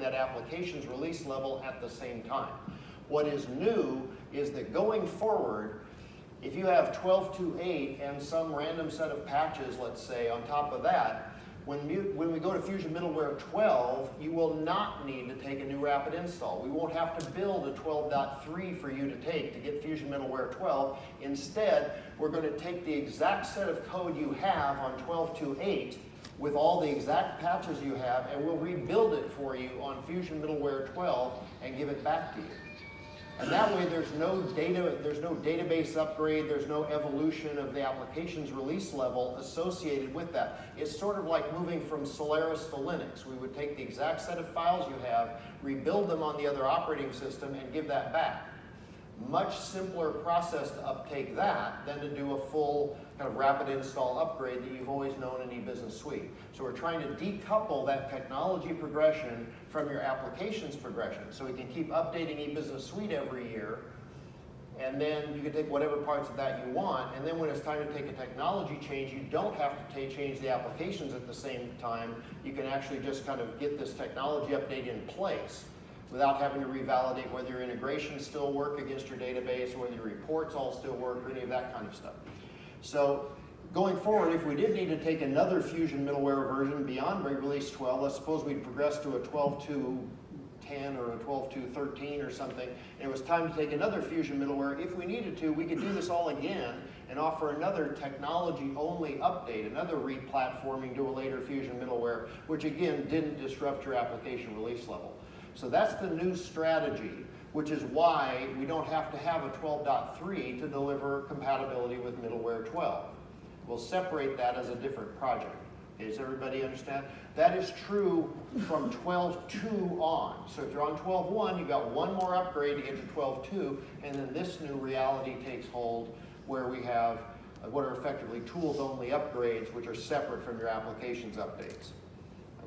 that applications release level at the same time. What is new is that going forward, if you have 12.2.8 and some random set of patches, let's say, on top of that, when we go to Fusion Middleware 12, you will not need to take a new rapid install. We won't have to build a 12.3 for you to take to get Fusion Middleware 12. Instead, we're going to take the exact set of code you have on 12.2.8 with all the exact patches you have, and we'll rebuild it for you on Fusion Middleware 12 and give it back to you. And that way there's no database upgrade, there's no evolution of the application's release level associated with that. It's sort of like moving from Solaris to Linux. We would take the exact set of files you have, rebuild them on the other operating system, and give that back. Much simpler process to uptake that than to do a full kind of rapid install upgrade that you've always known in eBusiness Suite. So we're trying to decouple that technology progression from your applications progression. So we can keep updating eBusiness Suite every year, and then you can take whatever parts of that you want, and then when it's time to take a technology change, you don't have to change the applications at the same time. You can actually just kind of get this technology update in place without having to revalidate whether your integrations still work against your database, or whether your reports all still work, or any of that kind of stuff. So going forward, if we did need to take another Fusion middleware version beyond release 12, let's suppose we progress to a 12.2.10 or a 12.2.13 or something, and it was time to take another Fusion middleware. If we needed to, we could do this all again and offer another technology-only update, another re-platforming to a later Fusion middleware, which again didn't disrupt your application release level. So that's the new strategy, which is why we don't have to have a 12.3 to deliver compatibility with middleware 12. We'll separate that as a different project. Okay, does everybody understand? That is true from 12.2 on. So if you're on 12.1, you've got one more upgrade to get to 12.2, and then this new reality takes hold where we have what are effectively tools-only upgrades, which are separate from your applications updates.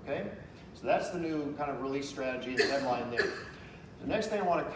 Okay? So that's the new kind of release strategy and deadline there. The next thing I want to